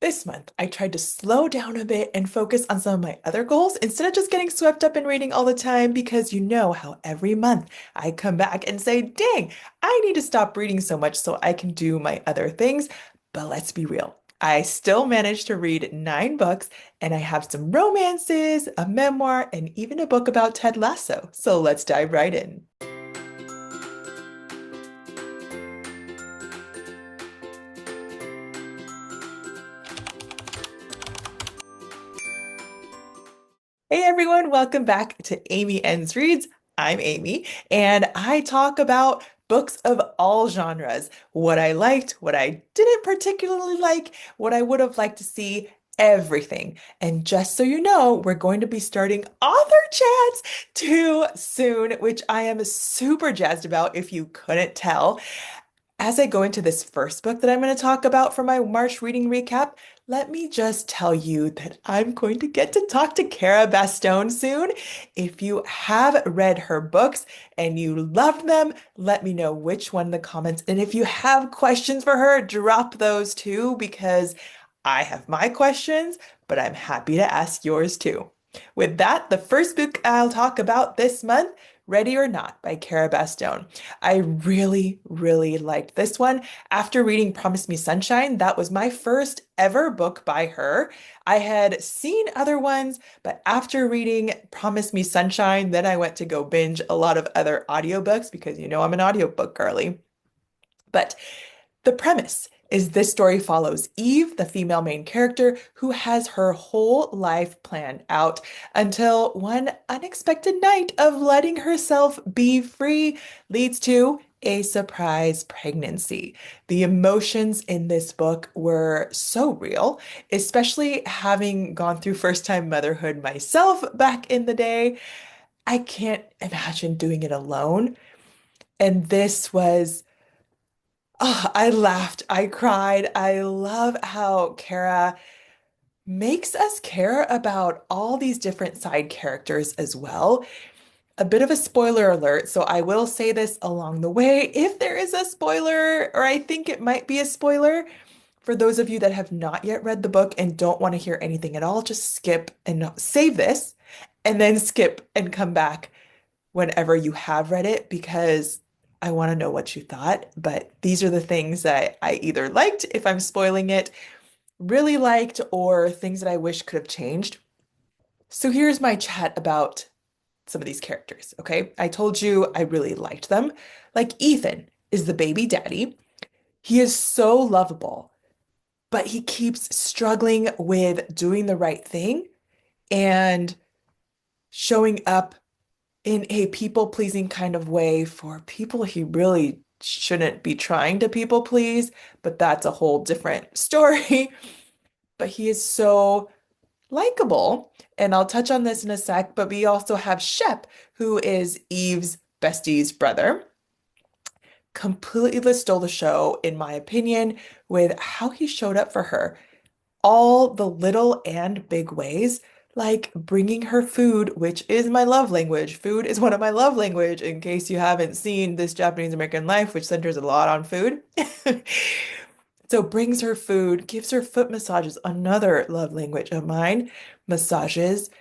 This month, I tried to slow down a bit and focus on some of my other goals instead of just getting swept up in reading all the time because you know how every month I come back and say, dang, I need to stop reading so much so I can do my other things. But let's be real. I still managed to read 9 books, and I have some romances, a memoir, and even a book about Ted Lasso. So let's dive right in. Hey everyone, welcome back to Amy Ends Reads. I'm Amy, and I talk about books of all genres. What I liked, what I didn't particularly like, what I would have liked to see, everything. And just so you know, we're going to be starting author chats too soon, which I am super jazzed about if you couldn't tell. As I go into this first book that I'm going to talk about for my March reading recap, let me just tell you that I'm going to get to talk to Cara Bastone soon. If you have read her books and you loved them, let me know which one in the comments. And if you have questions for her, drop those too, because I have my questions, but I'm happy to ask yours too. With that, the first book I'll talk about this month, Ready or Not by Cara Bastone. I really, really liked this one. After reading Promise Me Sunshine, that was my first ever book by her. I had seen other ones, but after reading Promise Me Sunshine, then I went to go binge a lot of other audiobooks because you know I'm an audiobook girly. But the premise is this story follows Eve, the female main character, who has her whole life planned out until one unexpected night of letting herself be free leads to a surprise pregnancy. The emotions in this book were so real, especially having gone through first-time motherhood myself back in the day. I can't imagine doing it alone. And this was Oh, I laughed. I cried. I love how Kara makes us care about all these different side characters as well. A bit of a spoiler alert, so I will say this along the way. If there is a spoiler, or I think it might be a spoiler, for those of you that have not yet read the book and don't want to hear anything at all, just skip and save this and then skip and come back whenever you have read it because I want to know what you thought. But these are the things that I either liked, if I'm spoiling it, really liked, or things that I wish could have changed. So here's my chat about some of these characters, okay? I told you I really liked them. Like Ethan is the baby daddy. He is so lovable, but he keeps struggling with doing the right thing and showing up in a people-pleasing kind of way for people he really shouldn't be trying to people please, but that's a whole different story. But he is so likable, and I'll touch on this in a sec, but we also have Shep, who is Eve's bestie's brother. Completely stole the show, in my opinion, with how he showed up for her all the little and big ways, like bringing her food, which is my love language. Food is one of my love language, in case you haven't seen this Japanese American life, which centers a lot on food. So brings her food, gives her foot massages, another love language of mine, massages,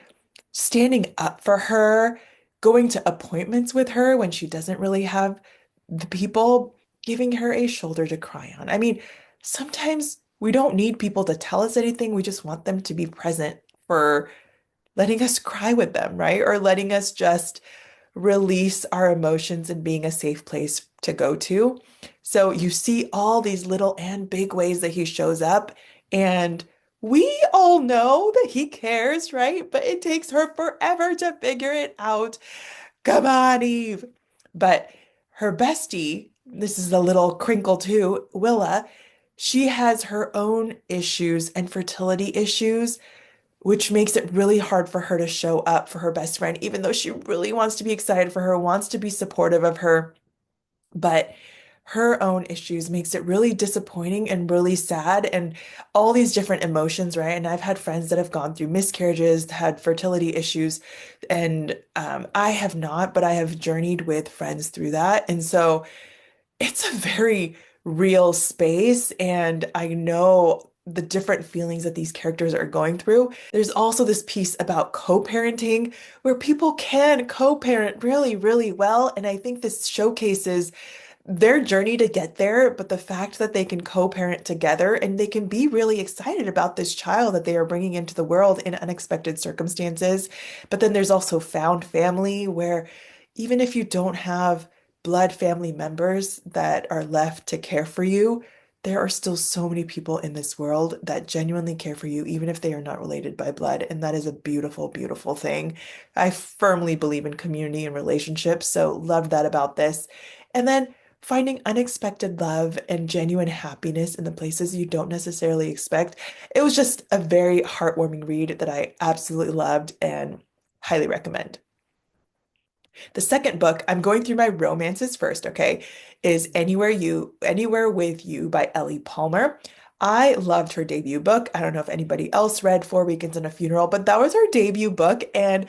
standing up for her, going to appointments with her when she doesn't really have the people, giving her a shoulder to cry on. I mean, sometimes we don't need people to tell us anything. We just want them to be present for letting us cry with them, right? Or letting us just release our emotions and being a safe place to go to. So you see all these little and big ways that he shows up, and we all know that he cares, right? But it takes her forever to figure it out. Come on, Eve. But her bestie, this is a little crinkle too, Willa, she has her own issues and fertility issues, which makes it really hard for her to show up for her best friend, even though she really wants to be excited for her, wants to be supportive of her. But her own issues makes it really disappointing and really sad and all these different emotions, right? And I've had friends that have gone through miscarriages, had fertility issues, and I have not, but I have journeyed with friends through that. And so it's a very real space. And I know the different feelings that these characters are going through. There's also this piece about co-parenting where people can co-parent really, really well. And I think this showcases their journey to get there, but the fact that they can co-parent together and they can be really excited about this child that they are bringing into the world in unexpected circumstances. But then there's also found family where even if you don't have blood family members that are left to care for you, there are still so many people in this world that genuinely care for you, even if they are not related by blood. And that is a beautiful, beautiful thing. I firmly believe in community and relationships, so loved that about this. And then finding unexpected love and genuine happiness in the places you don't necessarily expect. It was just a very heartwarming read that I absolutely loved and highly recommend. The second book, I'm going through my romances first, okay, is Anywhere with You by Ellie Palmer. I loved her debut book. I don't know if anybody else read Four Weekends and a Funeral, but that was her debut book, and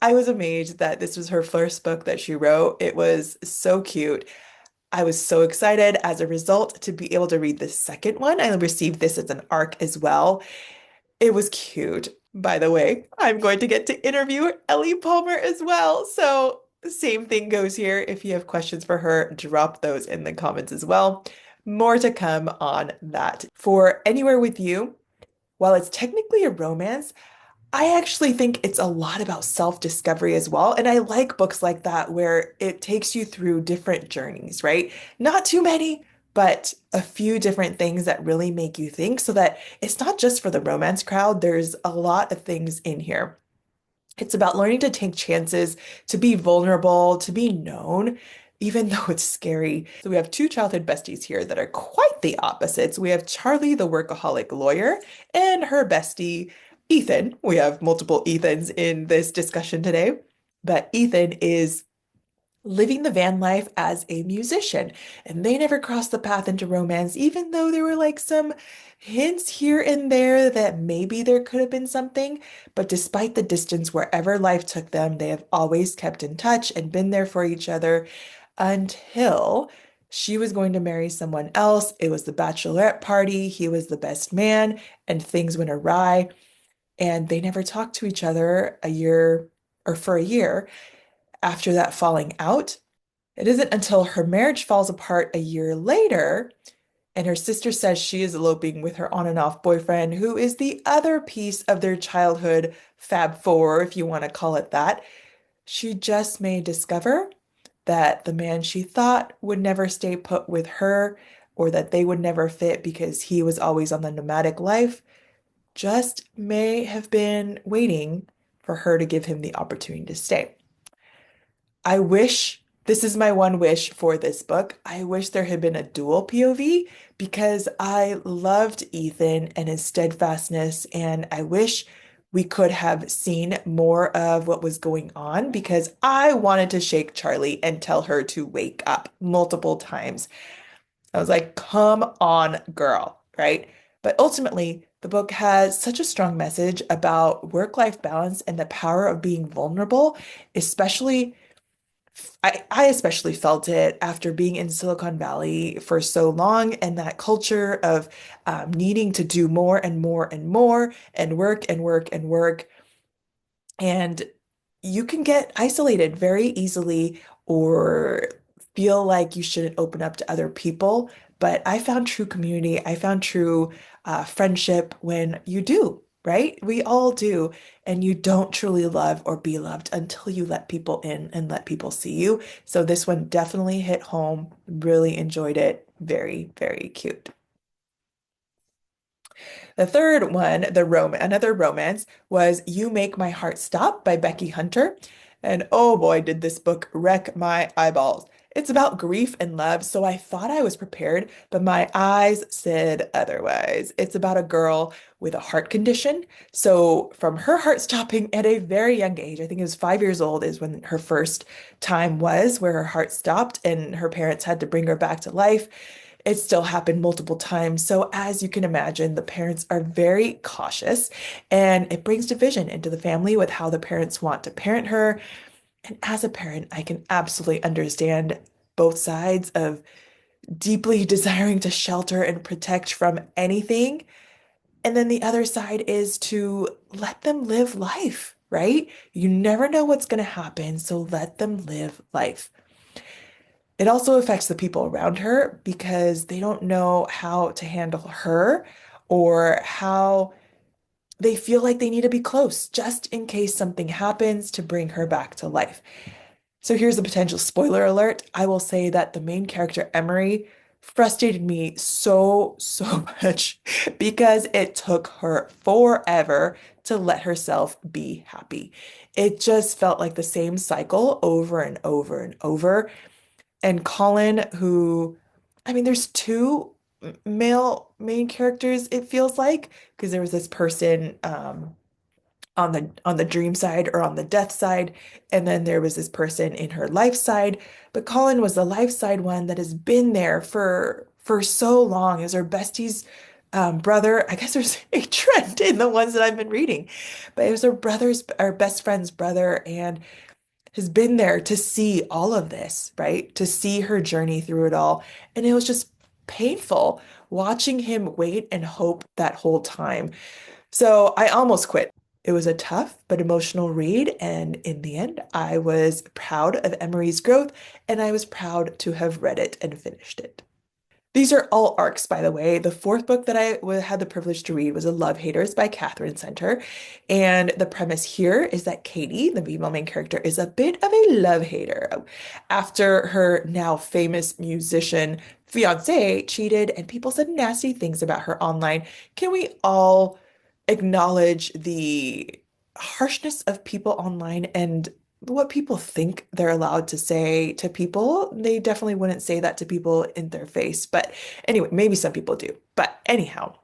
I was amazed that this was her first book that she wrote. It was so cute. I was so excited as a result to be able to read the second one. I received this as an ARC as well. It was cute. By the way, I'm going to get to interview Ellie Palmer as well. So, same thing goes here. If you have questions for her, drop those in the comments as well. More to come on that. For Anywhere with You, while it's technically a romance, I actually think it's a lot about self-discovery as well. And I like books like that where it takes you through different journeys, right? Not too many, but a few different things that really make you think so that it's not just for the romance crowd. There's a lot of things in here. It's about learning to take chances, to be vulnerable, to be known, even though it's scary. So we have two childhood besties here that are quite the opposites. We have Charlie, the workaholic lawyer, and her bestie, Ethan. We have multiple Ethans in this discussion today, but Ethan is living the van life as a musician. And they never crossed the path into romance, even though there were like some hints here and there that maybe there could have been something. But despite the distance, wherever life took them, they have always kept in touch and been there for each other until she was going to marry someone else. It was the bachelorette party. He was the best man, and things went awry. And they never talked to each other a year or for a year after that falling out. It isn't until her marriage falls apart a year later and her sister says she is eloping with her on and off boyfriend, who is the other piece of their childhood Fab Four, if you want to call it that. She just may discover that the man she thought would never stay put with her or that they would never fit because he was always on the nomadic life just may have been waiting for her to give him the opportunity to stay. I wish this is my one wish for this book. I wish there had been a dual POV because I loved Ethan and his steadfastness, and I wish we could have seen more of what was going on because I wanted to shake Charlie and tell her to wake up multiple times. I was like, come on, girl, right? But ultimately, the book has such a strong message about work-life balance and the power of being vulnerable, especially I especially felt it after being in Silicon Valley for so long and that culture of needing to do more and more and more and work and work and work. And you can get isolated very easily or feel like you shouldn't open up to other people. But I found true community, I found true friendship when you do, right? We all do. And you don't truly love or be loved until you let people in and let people see you. So this one definitely hit home. Really enjoyed it. Very, very cute. The third one, another romance, was You Make My Heart Stop by Becky Hunter. And oh boy, did this book wreck my eyeballs. It's about grief and love, so I thought I was prepared, but my eyes said otherwise. It's about a girl with a heart condition. So, from her heart stopping at a very young age, I think it was 5 years old, is when her first time was where her heart stopped, and her parents had to bring her back to life. It still happened multiple times. So, as you can imagine, the parents are very cautious, and it brings division into the family with how the parents want to parent her. And as a parent, I can absolutely understand both sides of deeply desiring to shelter and protect from anything, And then the other side is to let them live life, right? You never know what's going to happen, so let them live life. It also affects the people around her because they don't know how to handle her or how they feel like they need to be close just in case something happens to bring her back to life. So here's a potential spoiler alert. I will say that the main character, Emery, frustrated me so much because it took her forever to let herself be happy. It just felt like the same cycle over and over and over. And Colin, who, I mean, there's two male main characters, it feels like, because there was this person, on the dream side or on the death side, and then there was this person in her life side. But Colin was the life side one that has been there for so long as her bestie's brother. I guess there's a trend in the ones that I've been reading, but it was her brother's, our best friend's brother, and has been there to see all of this, right? To see her journey through it all. And it was just painful watching him wait and hope that whole time. So I almost quit. It was a tough but emotional read, and in the end, I was proud of Emery's growth, and I was proud to have read it and finished it. These are all arcs, by the way. The fourth book that had the privilege to read was A Love Haters by Katherine Center. And the premise here is that Katie, the female main character, is a bit of a love hater. After her now famous musician fiance cheated and people said nasty things about her online, can we all acknowledge the harshness of people online and what people think they're allowed to say to people? They definitely wouldn't say that to people in their face. But anyway, maybe some people do. But anyhow,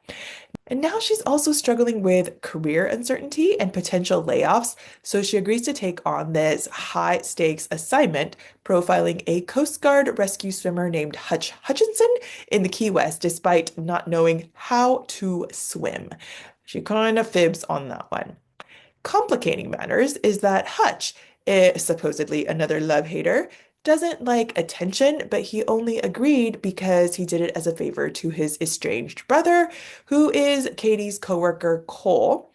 and now she's also struggling with career uncertainty and potential layoffs. So she agrees to take on this high stakes assignment, profiling a Coast Guard rescue swimmer named Hutch Hutchinson in the Key West, despite not knowing how to swim. She kind of fibs on that one. Complicating matters is that Hutch, supposedly another love hater, doesn't like attention, but he only agreed because he did it as a favor to his estranged brother, who is Katie's coworker Cole,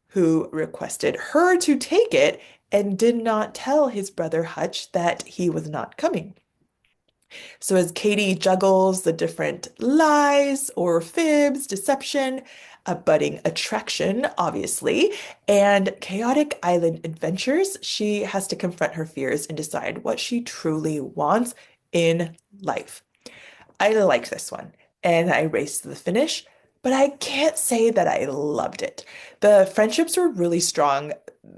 who requested her to take it and did not tell his brother Hutch that he was not coming. So as Katie juggles the different lies or fibs, deception, a budding attraction, obviously, and chaotic island adventures, she has to confront her fears and decide what she truly wants in life. I liked this one and I raced to the finish, but I can't say that I loved it. The friendships were really strong.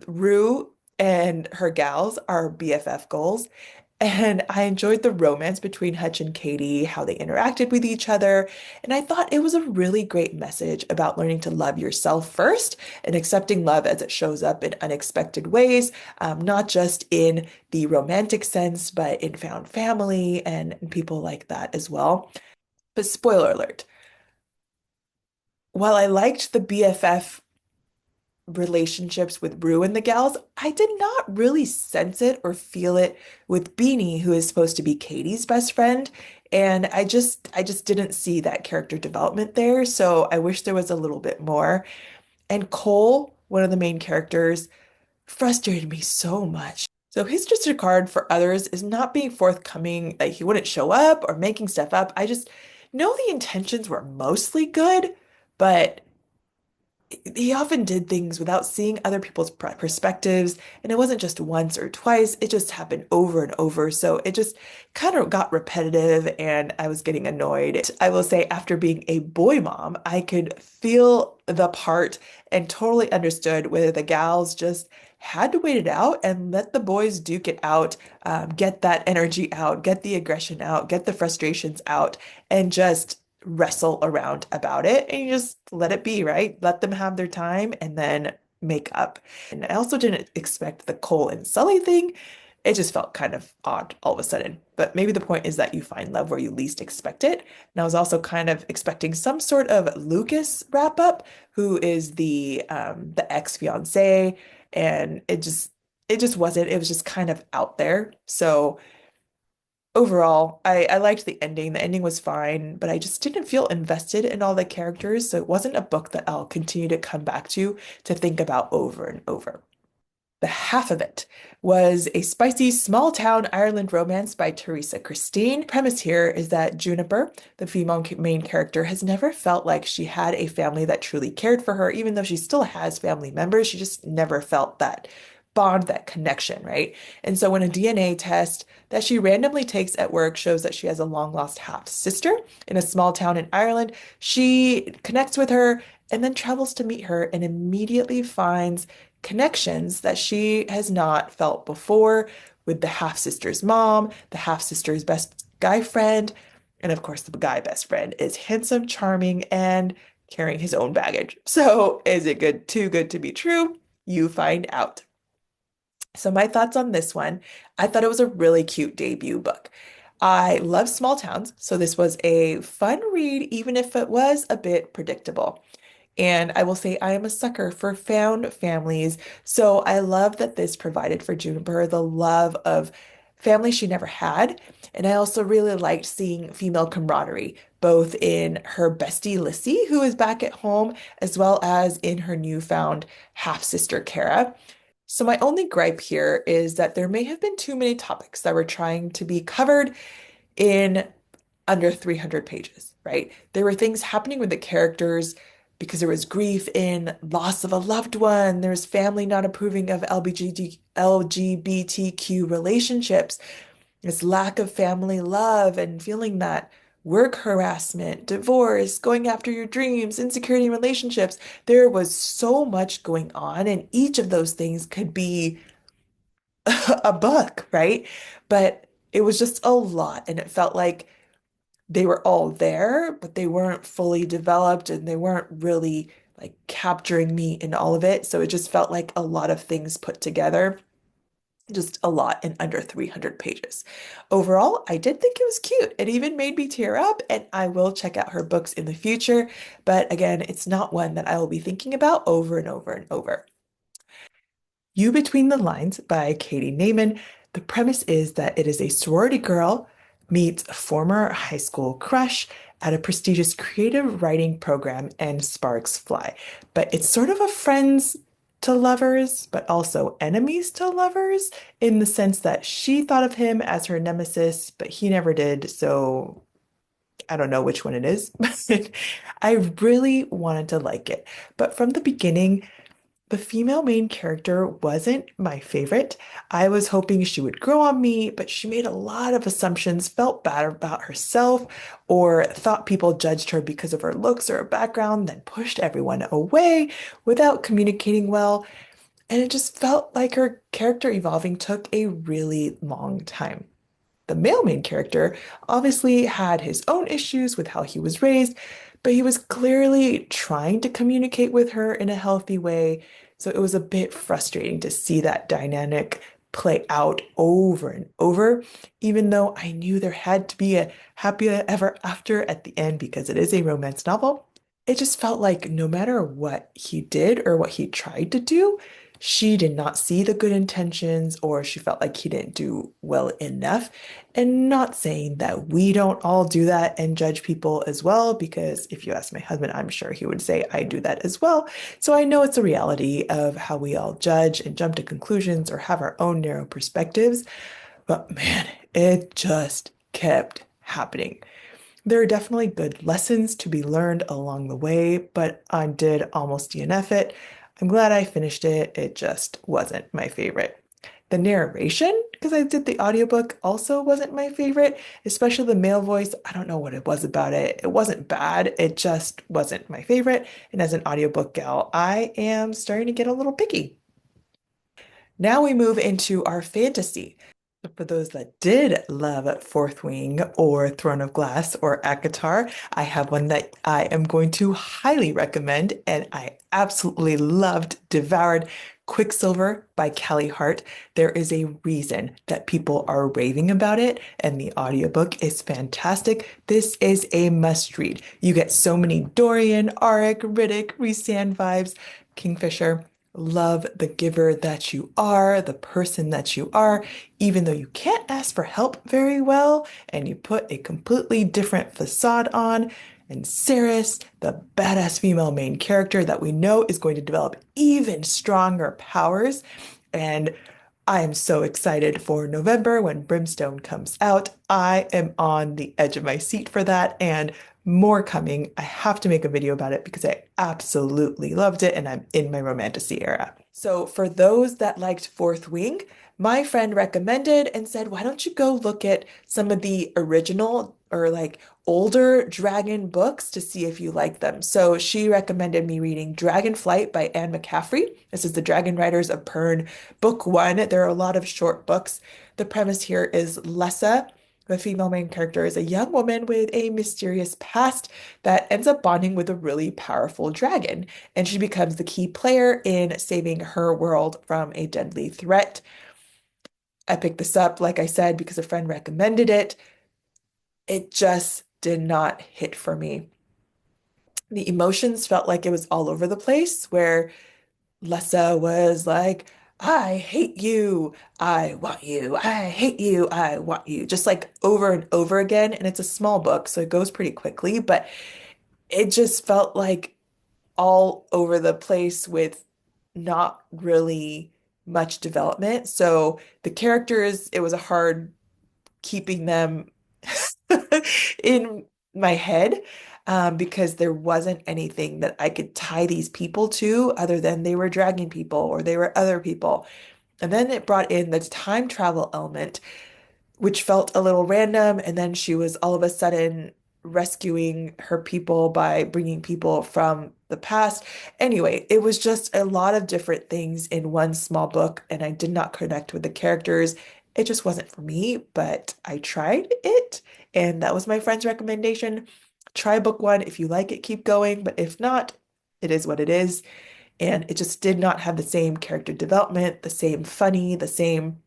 Rue and her gals are BFF goals, and I enjoyed the romance between Hutch and Katie, how they interacted with each other. And I thought it was a really great message about learning to love yourself first and accepting love as it shows up in unexpected ways, not just in the romantic sense, but in found family and people like that as well. But spoiler alert, while I liked the BFF relationships with Rue and the gals, I did not really sense it or feel it with Beanie, who is supposed to be Katie's best friend. And I just didn't see that character development there. So I wish there was a little bit more. And Cole, one of the main characters, frustrated me so much. So his disregard for others is not being forthcoming, like he wouldn't show up or making stuff up. I just know the intentions were mostly good, but he often did things without seeing other people's perspectives. And it wasn't just once or twice, it just happened over and over. So it just kind of got repetitive and I was getting annoyed. I will say, after being a boy mom, I could feel the part and totally understood whether the gals just had to wait it out and let the boys duke it out, get that energy out, get the aggression out, get the frustrations out, and just wrestle around about it and you just let it be, right? Let them have their time and then make up. And I also didn't expect the Cole and Sully thing. It just felt kind of odd all of a sudden. But maybe the point is that you find love where you least expect it. And I was also kind of expecting some sort of Lucas wrap up, who is the ex-fiance, and it just wasn't. It was just kind of out there. So Overall, I liked the ending. The ending was fine, but I just didn't feel invested in all the characters, so it wasn't a book that I'll continue to come back to think about over and over. The half of it was a spicy small town Ireland romance by Theresa Christine. Premise here is that Juniper, the female main character, has never felt like she had a family that truly cared for her, even though she still has family members. She just never felt that bond, that connection, right? And so when a DNA test that she randomly takes at work shows that she has a long lost half sister in a small town in Ireland, she connects with her and then travels to meet her and immediately finds connections that she has not felt before with the half sister's mom, the half sister's best guy friend, and of course, the guy best friend is handsome, charming, and carrying his own baggage. So, is it too good to be true? You find out. So, my thoughts on this one, I thought it was a really cute debut book. I love small towns, so this was a fun read, even if it was a bit predictable. And I will say I am a sucker for found families. So I love that this provided for Juniper the love of family she never had. And I also really liked seeing female camaraderie, both in her bestie Lissy, who is back at home, as well as in her newfound half-sister Cara. So my only gripe here is that there may have been too many topics that were trying to be covered in under 300 pages, right? There were things happening with the characters because there was grief in loss of a loved one. There's family not approving of LGBTQ relationships. This lack of family love and feeling that work harassment, divorce, going after your dreams, insecurity in relationships. There was so much going on, and each of those things could be a book, right? But it was just a lot, and it felt like they were all there, but they weren't fully developed and they weren't really like capturing me in all of it. So it just felt like a lot of things put together, just a lot in under 300 pages. Overall, I did think it was cute. It even made me tear up, and I will check out her books in the future. But again, it's not one that I will be thinking about over and over and over. You Between the Lines by Katie Naymon. The premise is that it is a sorority girl meets a former high school crush at a prestigious creative writing program and sparks fly. But it's sort of a friends to lovers, but also enemies to lovers in the sense that she thought of him as her nemesis, but he never did. So I don't know which one it is. But I really wanted to like it. But from the beginning, the female main character wasn't my favorite. I was hoping she would grow on me, but she made a lot of assumptions, felt bad about herself, or thought people judged her because of her looks or her background, then pushed everyone away without communicating well. And it just felt like her character evolving took a really long time. The male main character obviously had his own issues with how he was raised, but he was clearly trying to communicate with her in a healthy way. So it was a bit frustrating to see that dynamic play out over and over, even though I knew there had to be a happy ever after at the end because it is a romance novel. It just felt like no matter what he did or what he tried to do, she did not see the good intentions or she felt like he didn't do well enough. And not saying that we don't all do that and judge people as well, because if you ask my husband, I'm sure he would say I do that as well. So I know it's a reality of how we all judge and jump to conclusions or have our own narrow perspectives. But man, it just kept happening. There are definitely good lessons to be learned along the way, but I did almost DNF it. I'm glad I finished it. It just wasn't my favorite. The narration, because I did the audiobook, also wasn't my favorite, especially the male voice. I don't know what it was about it. It wasn't bad. It just wasn't my favorite. And as an audiobook gal, I am starting to get a little picky. Now we move into our fantasy. For those that did love Fourth Wing or Throne of Glass or ACOTAR, I have one that I am going to highly recommend, and I absolutely loved, devoured Quicksilver by Callie Hart. There is a reason that people are raving about it, and the audiobook is fantastic. This is a must read. You get so many Dorian, Auric, Riddick, Rhysand vibes, Kingfisher. love the giver that you are, the person that you are, even though you can't ask for help very well, and you put a completely different facade on. And Ceres, the badass female main character that we know is going to develop even stronger powers. And I am so excited for November when Brimstone comes out. I am on the edge of my seat for that, and more coming. I have to make a video about it because I absolutely loved it and I'm in my romantasy era. So, for those that liked Fourth Wing, my friend recommended and said, why don't you go look at some of the original or like older dragon books to see if you like them. So she recommended me reading Dragonflight by Anne McCaffrey. This is the Dragon Riders of Pern, book one. There are a lot of short books. The premise here is Lessa, the female main character, is a young woman with a mysterious past that ends up bonding with a really powerful dragon, and she becomes the key player in saving her world from a deadly threat. I picked this up, like I said, because a friend recommended it. It just did not hit for me. The emotions felt like it was all over the place, where Lessa was like, I hate you. I want you. I hate you. I want you. Just like over and over again. And it's a small book, so it goes pretty quickly, but it just felt like all over the place with not really much development. So the characters, it was a hard keeping them in my head, because there wasn't anything that I could tie these people to other than they were dragging people or they were other people. And then it brought in the time travel element, which felt a little random. And then she was all of a sudden rescuing her people by bringing people from the past. Anyway, it was just a lot of different things in one small book, and I did not connect with the characters. It just wasn't for me, but I tried it, and that was my friend's recommendation. Try book one. If you like it, keep going, but if not, it is what it is. And it just did not have the same character development, the same funny, the same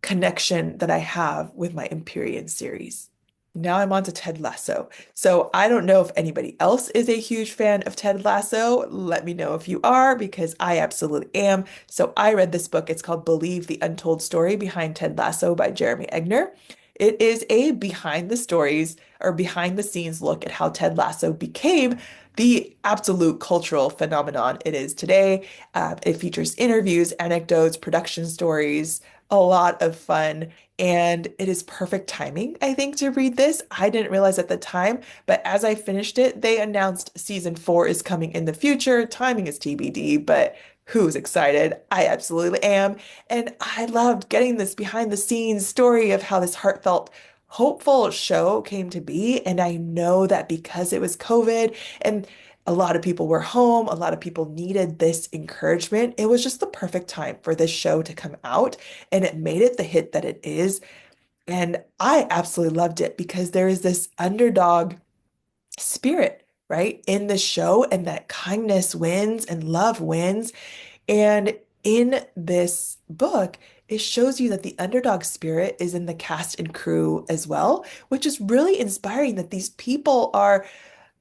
connection that I have with my Empyrean series. Now I'm on to Ted Lasso. So I don't know if anybody else is a huge fan of Ted Lasso. Let me know if you are, because I absolutely am. So I read this book. It's called Believe the Untold Story Behind Ted Lasso by Jeremy Egner. It is a behind the stories or behind the scenes look at how Ted Lasso became the absolute cultural phenomenon it is today. It features interviews, anecdotes, production stories, a lot of fun. And it is perfect timing, I think, to read this. I didn't realize at the time, but as I finished it, they announced season four is coming in the future. Timing is TBD, but who's excited? I absolutely am. And I loved getting this behind the scenes story of how this heartfelt, hopeful show came to be. And I know that because it was COVID and a lot of people were home, a lot of people needed this encouragement. It was just the perfect time for this show to come out, and it made it the hit that it is. And I absolutely loved it because there is this underdog spirit, right, in the show, and that kindness wins and love wins. And in this book, it shows you that the underdog spirit is in the cast and crew as well, which is really inspiring that these people are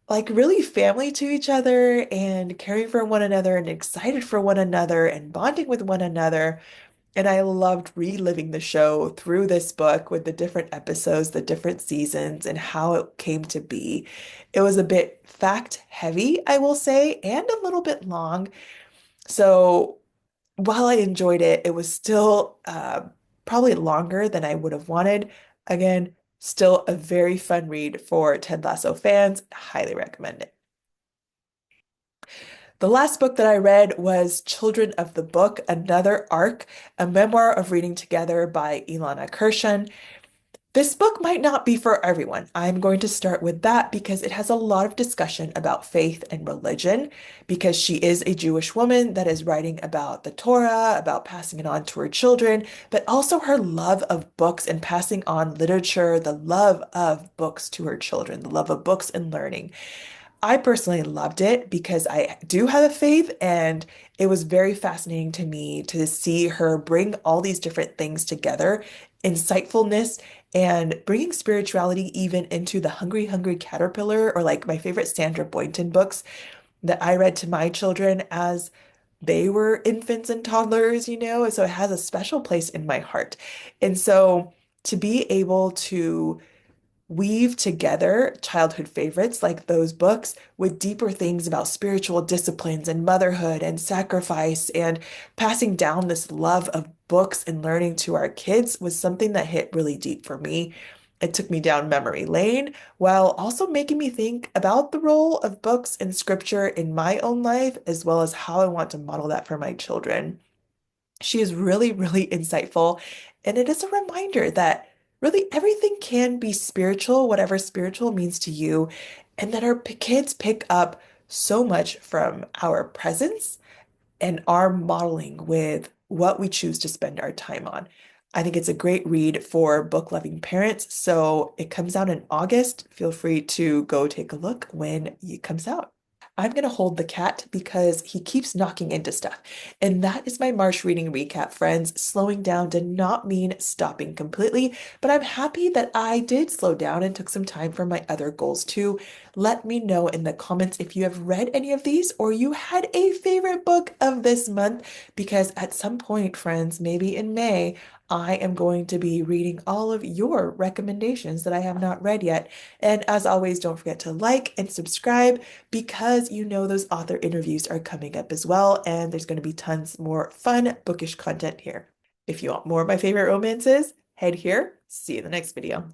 like really family to each other and caring for one another and excited for one another and bonding with one another. And I loved reliving the show through this book with the different episodes, the different seasons, and how it came to be. It was a bit fact heavy, I will say, and a little bit long. So while I enjoyed it, it was still probably longer than I would have wanted. Again, still a very fun read for Ted Lasso fans. Highly recommend it. The last book that I read was Children of the Book, Another Arc, a memoir of reading together by Ilana Kurshan. This book might not be for everyone. I'm going to start with that because it has a lot of discussion about faith and religion, because she is a Jewish woman that is writing about the Torah, about passing it on to her children, but also her love of books and passing on literature, the love of books to her children, the love of books and learning. I personally loved it because I do have a faith, and it was very fascinating to me to see her bring all these different things together, insightfulness, and bringing spirituality even into the Hungry Hungry Caterpillar, or like my favorite Sandra Boynton books that I read to my children as they were infants and toddlers, so it has a special place in my heart. And so to be able to weave together childhood favorites like those books with deeper things about spiritual disciplines and motherhood and sacrifice and passing down this love of books and learning to our kids was something that hit really deep for me. It took me down memory lane while also making me think about the role of books and scripture in my own life, as well as how I want to model that for my children. She is really, really insightful. And it is a reminder that really everything can be spiritual, whatever spiritual means to you, and that our kids pick up so much from our presence and our modeling with what we choose to spend our time on. I think it's a great read for book-loving parents. So it comes out in August. Feel free to go take a look when it comes out. I'm going to hold the cat because he keeps knocking into stuff. And that is my March reading recap, friends. Slowing down did not mean stopping completely, but I'm happy that I did slow down and took some time for my other goals too. Let me know in the comments if you have read any of these or you had a favorite book of this month, because at some point, friends, maybe in May, I am going to be reading all of your recommendations that I have not read yet. And as always, don't forget to like and subscribe because those author interviews are coming up as well, and there's going to be tons more fun bookish content here. If you want more of my favorite romances, head here. See you in the next video.